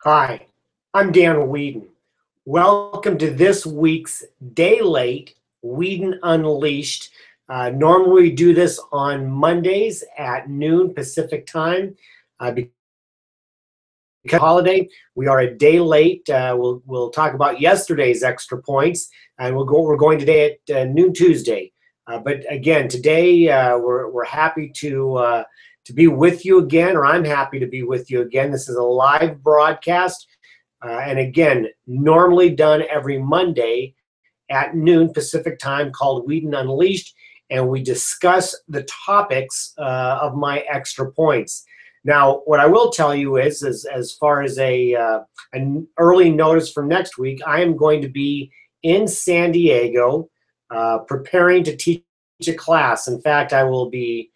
Hi, I'm Dan Weedin. Welcome to this week's Day Late Weedin Unleashed. Normally we do this on Mondays at noon Pacific time. Because holiday, we are a day late. We'll talk about yesterday's extra points, and we're going today at noon Tuesday. But again, today we're happy to be with you again, or I'm happy to be with you again. This is a live broadcast. And again, normally done every Monday at noon Pacific time, called Weedin Unleashed, and we discuss the topics of my extra points. Now, what I will tell you is as far as an early notice for next week, I am going to be in San Diego preparing to teach a class. In fact, I will be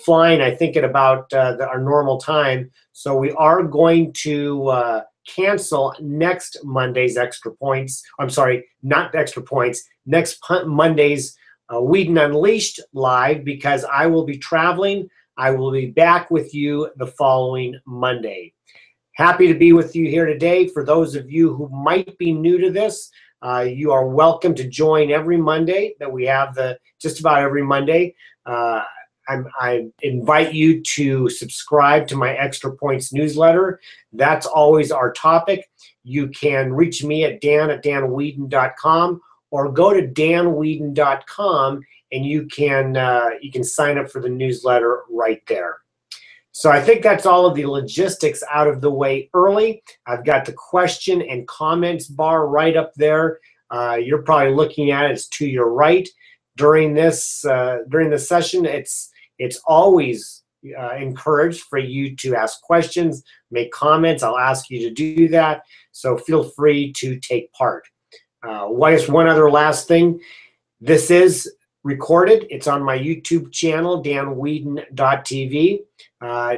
flying, I think, at about our normal time. So we are going to cancel next Monday's extra points. I'm sorry, not extra points. Next Monday's Weedin Unleashed live, because I will be traveling. I will be back with you the following Monday. Happy to be with you here today. For those of you who might be new to this, you are welcome to join every Monday that we have, just about every Monday. I invite you to subscribe to my Extra Points newsletter. That's always our topic. You can reach me at dan@danweedin.com, or go to danweedin.com and you can sign up for the newsletter right there. So I think that's all of the logistics out of the way early. I've got the question and comments bar right up there. You're probably looking at it. It's to your right. During this session, it's always encouraged for you to ask questions, make comments. I'll ask you to do that, so feel free to take part. One other last thing. This is recorded. It's on my YouTube channel, danweedin.tv.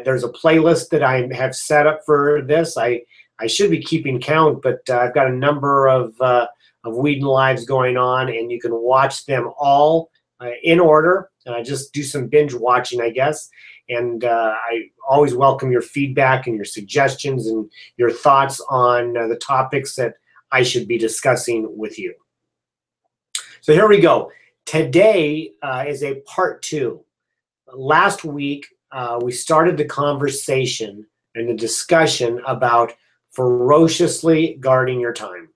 There's a playlist that I have set up for this. I should be keeping count, but I've got a number of Weedin Lives going on, and you can watch them all in order. Just do some binge watching, I guess. And I always welcome your feedback and your suggestions and your thoughts on the topics that I should be discussing with you. So here we go. Today is a part 2. Last week, we started the conversation and the discussion about ferociously guarding your time.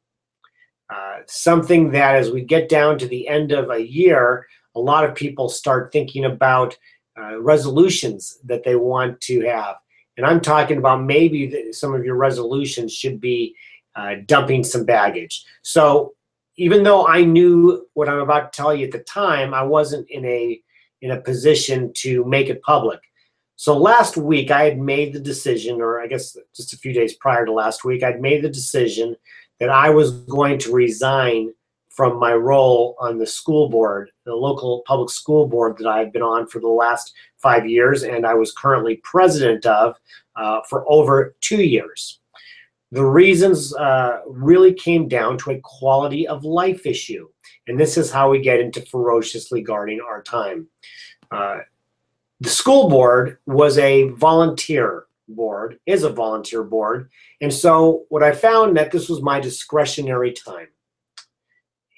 Something that, as we get down to the end of a year, a lot of people start thinking about resolutions that they want to have. And I'm talking about maybe some of your resolutions should be dumping some baggage. So even though I knew what I'm about to tell you at the time, I wasn't in a position to make it public. So last week I had made the decision, or I guess just a few days prior to last week, I'd made the decision that I was going to resign from my role on the school board, the local public school board that I've been on for the last 5 years, and I was currently president of for over 2 years. The reasons really came down to a quality of life issue, and this is how we get into ferociously guarding our time. The school board was a volunteer board, is a volunteer board, and so what I found that this was my discretionary time.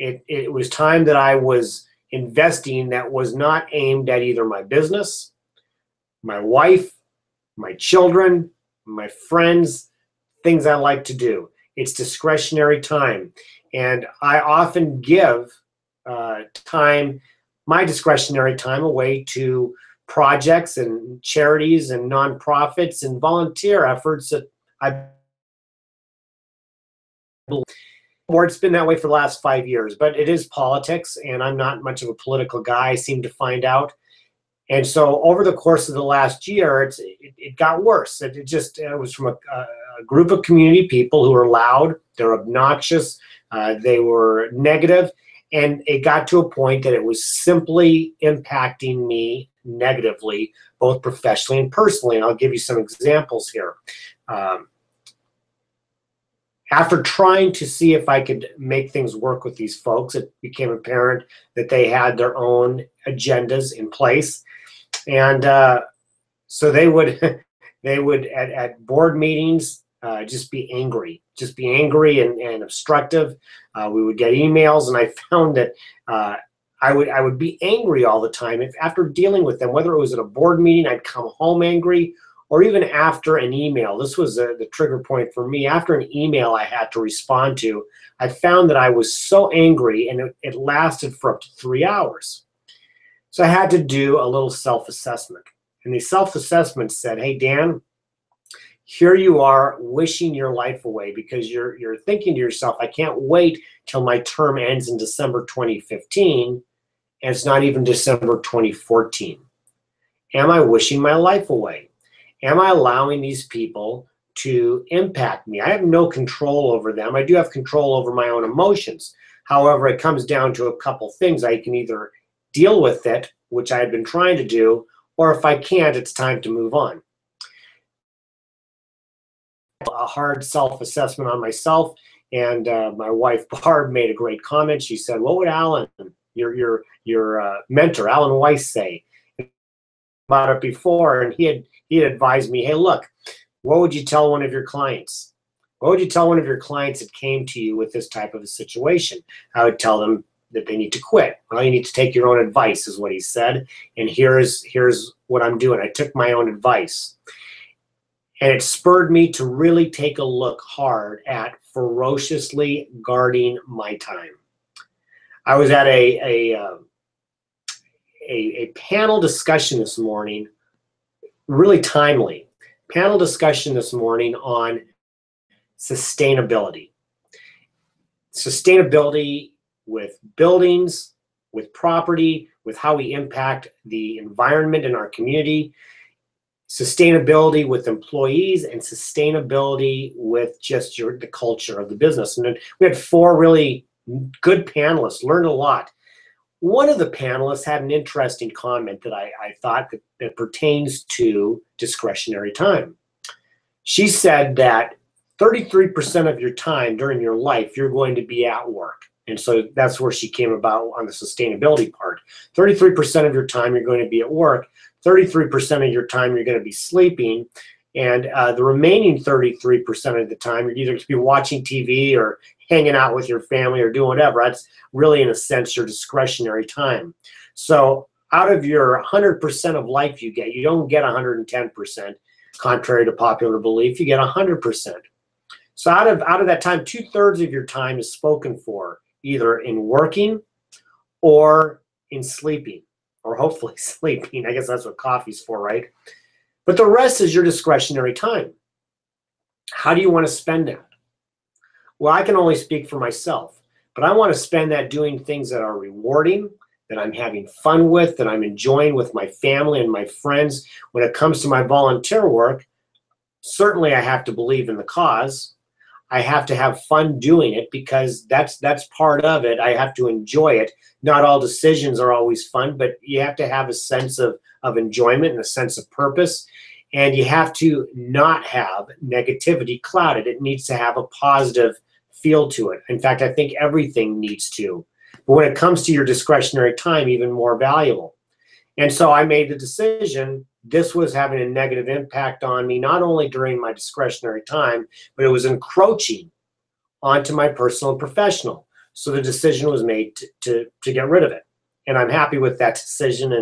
It was time that I was investing that was not aimed at either my business, my wife, my children, my friends, things I like to do. It's discretionary time, and I often give my discretionary time away to projects and charities and nonprofits and volunteer efforts that I believe. It's been that way for the last 5 years, but it is politics, and I'm not much of a political guy, I seem to find out. And so over the course of the last year, it got worse. It was from a group of community people who are loud, they're obnoxious, they were negative, and it got to a point that it was simply impacting me negatively, both professionally and personally. And I'll give you some examples here. After trying to see if I could make things work with these folks, it became apparent that they had their own agendas in place. And so they would at board meetings, just be angry, and obstructive. We would get emails, and I found that I would be angry all the time. If after dealing with them, whether it was at a board meeting, I'd come home angry, or even after an email. This was the trigger point for me. After an email I had to respond to, I found that I was so angry, and it lasted for up to 3 hours. So I had to do a little self-assessment. And the self-assessment said, hey, Dan, here you are wishing your life away because you're thinking to yourself, I can't wait till my term ends in December 2015, and it's not even December 2014. Am I wishing my life away? Am I allowing these people to impact me? I have no control over them. I do have control over my own emotions. However, it comes down to a couple things. I can either deal with it, which I had been trying to do, or if I can't, it's time to move on. A hard self-assessment on myself, and my wife Barb made a great comment. She said, what would Alan, your mentor, Alan Weiss, say about it before? And he had advised me, hey, look, what would you tell one of your clients? What would you tell one of your clients that came to you with this type of a situation? I would tell them that they need to quit. Well, you need to take your own advice, is what he said. And here's what I'm doing. I took my own advice. And it spurred me to really take a look hard at ferociously guarding my time. I was at a panel discussion this morning, really timely. Panel discussion this morning on sustainability. Sustainability with buildings, with property, with how we impact the environment in our community, sustainability with employees, and sustainability with just the culture of the business. And then we had 4 really good panelists, learned a lot. One of the panelists had an interesting comment that I thought that pertains to discretionary time. She said that 33% of your time during your life, you're going to be at work. And so that's where she came about on the sustainability part. 33% of your time, you're going to be at work. 33% of your time, you're going to be sleeping. And the remaining 33% of the time, you're either going to be watching TV or hanging out with your family or doing whatever. That's really, in a sense, your discretionary time. So out of your 100% of life you get, you don't get 110%, contrary to popular belief. You get 100%. So out of that time, 2/3 of your time is spoken for, either in working or in sleeping, or hopefully sleeping. I guess that's what coffee's for, right? But the rest is your discretionary time. How do you want to spend that? Well, I can only speak for myself, but I want to spend that doing things that are rewarding, that I'm having fun with, that I'm enjoying with my family and my friends. When it comes to my volunteer work, certainly I have to believe in the cause. I have to have fun doing it because that's part of it. I have to enjoy it. Not all decisions are always fun, but you have to have a sense of enjoyment and a sense of purpose. And you have to not have negativity clouded. It needs to have a positive feel to it. In fact, I think everything needs to. But when it comes to your discretionary time, even more valuable. And so I made the decision. This was having a negative impact on me, not only during my discretionary time, but it was encroaching onto my personal and professional. So the decision was made to get rid of it. And I'm happy with that decision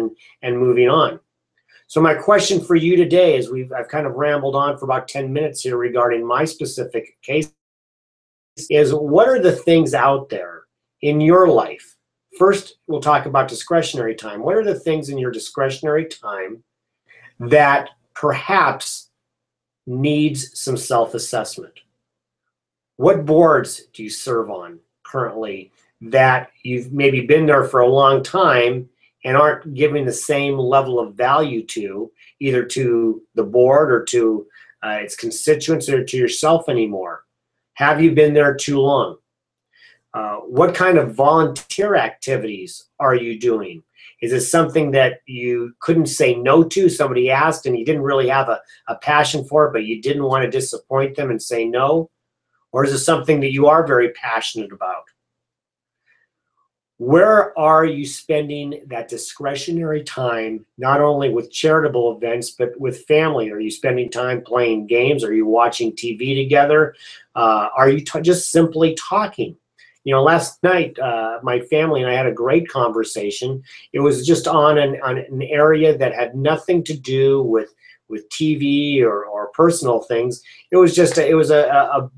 and moving on. So my question for you today is, I've kind of rambled on for about 10 minutes here regarding my specific case, is what are the things out there in your life? First, we'll talk about discretionary time. What are the things in your discretionary time that perhaps needs some self-assessment? What boards do you serve on currently that you've maybe been there for a long time and aren't giving the same level of value to, either to the board or to its constituents or to yourself anymore? Have you been there too long? What kind of volunteer activities are you doing? Is it something that you couldn't say no to? Somebody asked and you didn't really have a passion for it, but you didn't want to disappoint them and say no? Or is it something that you are very passionate about? Where are you spending that discretionary time, not only with charitable events, but with family? Are you spending time playing games? Are you watching TV together? Are you just simply talking? You know, last night, my family and I had a great conversation. It was just on an area that had nothing to do with TV or personal things. It was just a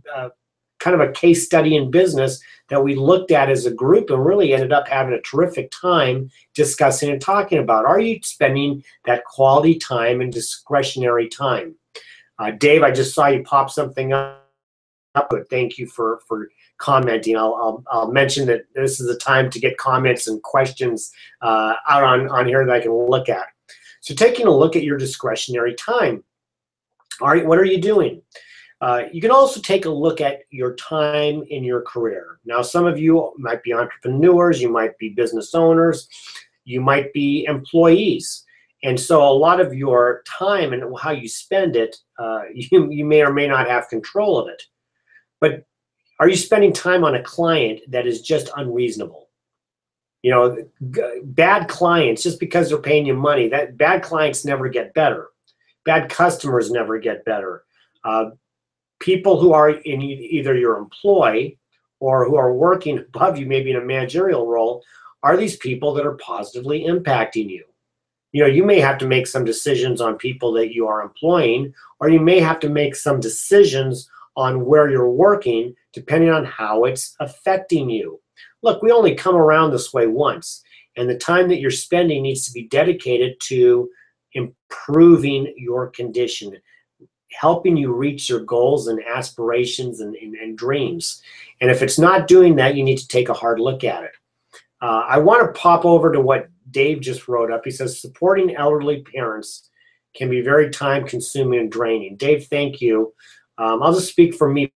kind of a case study in business that we looked at as a group and really ended up having a terrific time discussing and talking about. Are you spending that quality time and discretionary time? Dave, I just saw you pop something up, but thank you for commenting. I'll mention that this is the time to get comments and questions out on here that I can look at. So taking a look at your discretionary time. All right, what are you doing? You can also take a look at your time in your career. Now, some of you might be entrepreneurs, you might be business owners, you might be employees. And so a lot of your time and how you spend it, you may or may not have control of it. But are you spending time on a client that is just unreasonable? You know, bad clients, just because they're paying you money, that bad clients never get better. Bad customers never get better. People who are in either your employ or who are working above you, maybe in a managerial role, are these people that are positively impacting you. You know, you may have to make some decisions on people that you are employing, or you may have to make some decisions on where you're working, depending on how it's affecting you. Look, we only come around this way once, and the time that you're spending needs to be dedicated to improving your condition, helping you reach your goals and aspirations and dreams. And if it's not doing that, you need to take a hard look at it. I want to pop over to what Dave just wrote up. He says, supporting elderly parents can be very time consuming and draining. Dave, thank you. I'll just speak for me.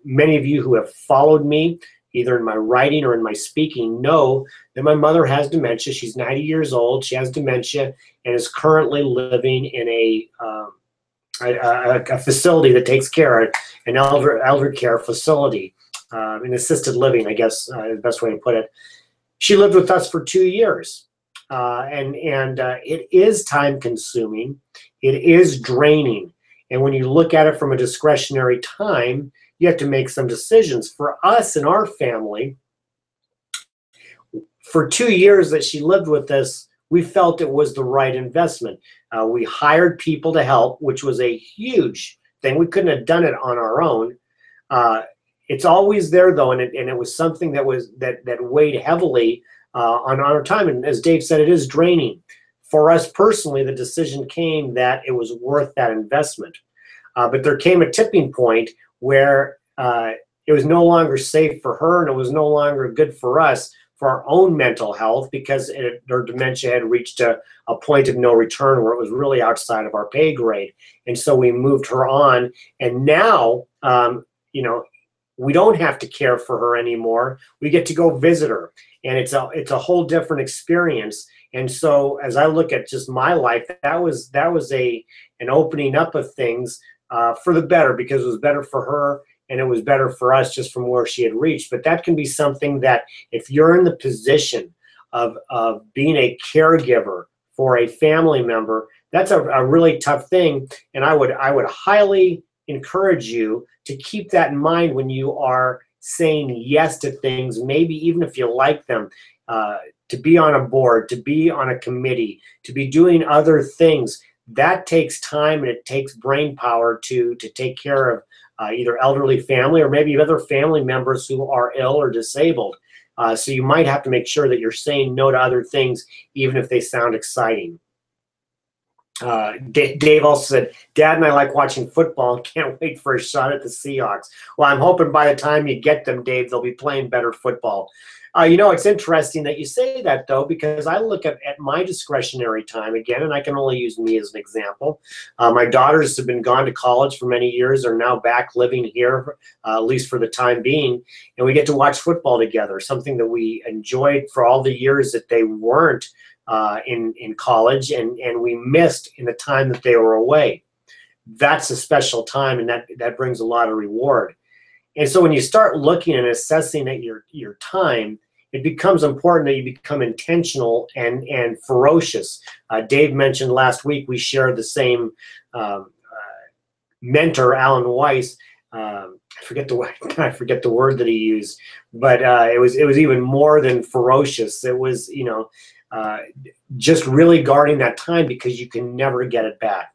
Many of you who have followed me, either in my writing or in my speaking, know that my mother has dementia. She's 90 years old. She has dementia and is currently living in a facility that takes care of an elder care facility, an assisted living, I guess, is the best way to put it. She lived with us for 2 years, and it is time consuming. It is draining. And when you look at it from a discretionary time, you have to make some decisions. For us and our family, for 2 years that she lived with us, we felt it was the right investment. We hired people to help, which was a huge thing. We couldn't have done it on our own. It's always there, though, and it was something that weighed heavily on our time. And as Dave said, it is draining. For us personally, the decision came that it was worth that investment. But there came a tipping point where it was no longer safe for her, and it was no longer good for us for our own mental health, because her dementia had reached a point of no return where it was really outside of our pay grade. And so we moved her on. And now, you know, we don't have to care for her anymore. We get to go visit her, and it's a whole different experience. And so as I look at just my life, that was an opening up of things for the better, because it was better for her and it was better for us just from where she had reached. But that can be something that if you're in the position of being a caregiver for a family member, that's a really tough thing. And I would highly encourage you to keep that in mind when you are saying yes to things, maybe even if you like them, to be on a board, to be on a committee, to be doing other things. That takes time, and it takes brain power to take care of either elderly family or maybe other family members who are ill or disabled. So you might have to make sure that you're saying no to other things, even if they sound exciting. Dave also said, Dad and I like watching football and can't wait for a shot at the Seahawks. Well, I'm hoping by the time you get them, Dave, they'll be playing better football. You know, it's interesting that you say that, though, because I look at my discretionary time again, and I can only use me as an example. My daughters have been gone to college for many years, are now back living here, at least for the time being, and we get to watch football together, something that we enjoyed for all the years that they weren't in college, and we missed in the time that they were away. That's a special time, and that brings a lot of reward. And so when you start looking and assessing at your time, it becomes important that you become intentional and ferocious. Dave mentioned last week we shared the same mentor, Alan Weiss. I forget the word that he used, but it was even more than ferocious. It was, you know, just really guarding that time because you can never get it back.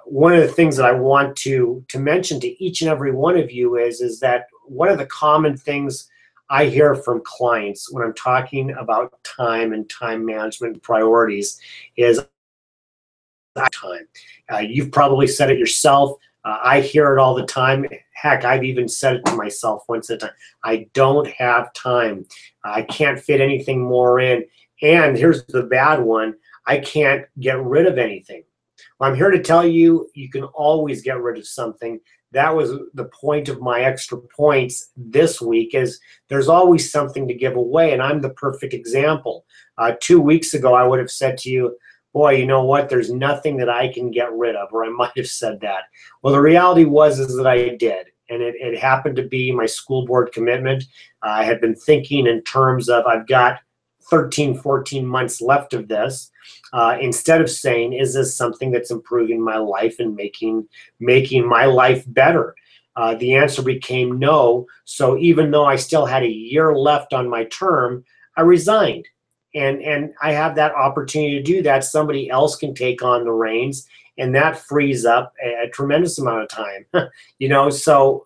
One of the things that I want to mention to each and every one of you is that one of the common things I hear from clients when I'm talking about time and time management priorities is time. You've probably said it yourself. I hear it all the time. Heck, I've even said it to myself once at a time. I don't have time. I can't fit anything more in. And here's the bad one. I can't get rid of anything. Well, I'm here to tell you, you can always get rid of something. That was the point of my extra points this week, is there's always something to give away, and I'm the perfect example. 2 weeks ago, I would have said to you, boy, you know what, there's nothing that I can get rid of, or I might have said that. Well, the reality is that I did, and it happened to be my school board commitment. I had been thinking in terms of I've got 13, 14 months left of this, instead of saying, is this something that's improving my life and making my life better? The answer became no. So even though I still had a year left on my term, I resigned. And I have that opportunity to do that. Somebody else can take on the reins, and that frees up a tremendous amount of time. You know, so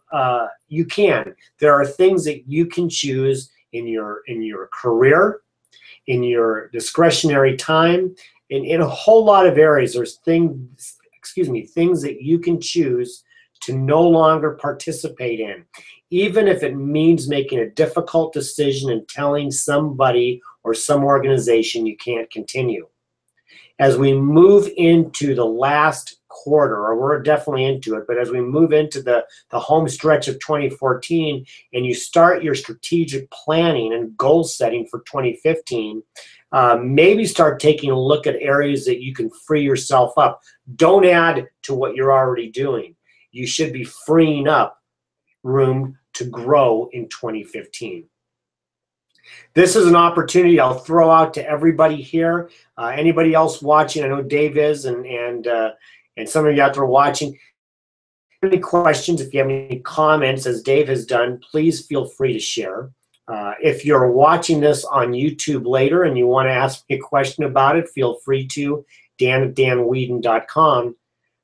you can. There are things that you can choose in your career, in your discretionary time, in a whole lot of areas. There's things that you can choose to no longer participate in, even if it means making a difficult decision and telling somebody or some organization you can't continue. As we move into the last quarter, or we're definitely into it, but as we move into the home stretch of 2014 and you start your strategic planning and goal setting for 2015, maybe start taking a look at areas that you can free yourself up. Don't add to what you're already doing. You should be freeing up room to grow in 2015. This is an opportunity I'll throw out to everybody here. Anybody else watching? I know Dave is, and some of you out there watching. If you have any questions, if you have any comments, as Dave has done, please feel free to share. If you're watching this on YouTube later and you want to ask me a question about it, feel free to, dan@danweedin.com.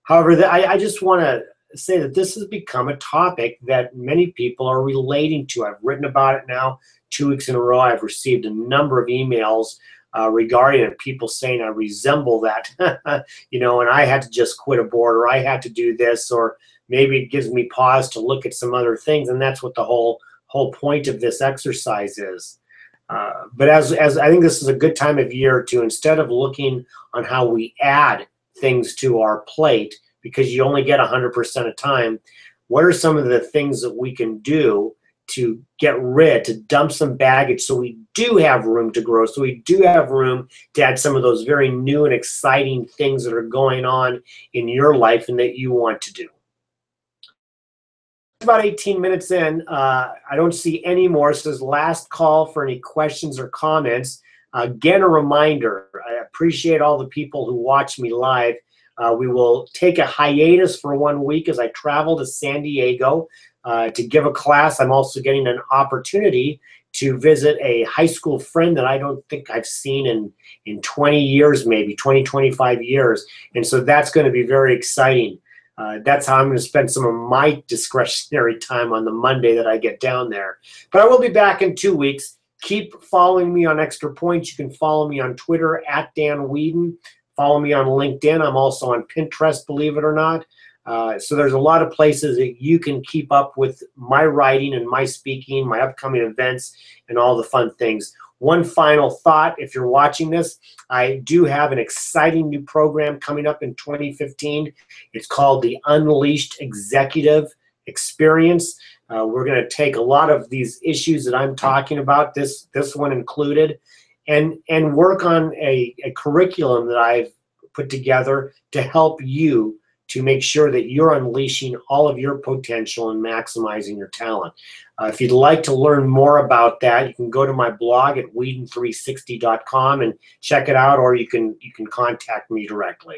However, I just want to say that this has become a topic that many people are relating to. I've written about it now 2 weeks in a row. I've received a number of emails regarding it, people saying I resemble that, you know, and I had to just quit a board, or I had to do this, or maybe it gives me pause to look at some other things, and that's what the whole point of this exercise is. But as I think this is a good time of year to, instead of looking on how we add things to our plate, because you only get 100% of time, what are some of the things that we can do to get rid, to dump some baggage, so we do have room to grow, so we do have room to add some of those very new and exciting things that are going on in your life and that you want to do. About 18 minutes in, I don't see any more. So this is last call for any questions or comments. Again, a reminder, I appreciate all the people who watch me live. We will take a hiatus for 1 week as I travel to San Diego to give a class. I'm also getting an opportunity to visit a high school friend that I don't think I've seen in 20 years, maybe 20, 25 years. And so that's going to be very exciting. That's how I'm going to spend some of my discretionary time on the Monday that I get down there. But I will be back in 2 weeks. Keep following me on Extra Points. You can follow me on Twitter @Dan Follow me on LinkedIn. I'm also on Pinterest, believe it or not. So there's a lot of places that you can keep up with my writing and my speaking, my upcoming events, and all the fun things. One final thought, if you're watching this, I do have an exciting new program coming up in 2015. It's called the Unleashed Executive Experience. We're going to take a lot of these issues that I'm talking about, this one included, and work on a curriculum that I've put together to help you to make sure that you're unleashing all of your potential and maximizing your talent. If you'd like to learn more about that, you can go to my blog at weedin360.com and check it out, or you can contact me directly.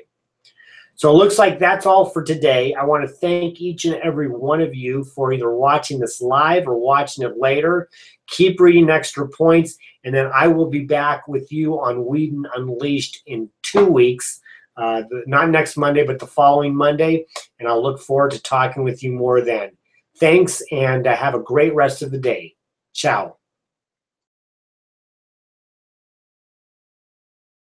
So it looks like that's all for today. I want to thank each and every one of you for either watching this live or watching it later. Keep reading Extra Points, and then I will be back with you on Weedin Unleashed in 2 weeks. Not next Monday, but the following Monday, and I'll look forward to talking with you more then. Thanks, and have a great rest of the day. Ciao.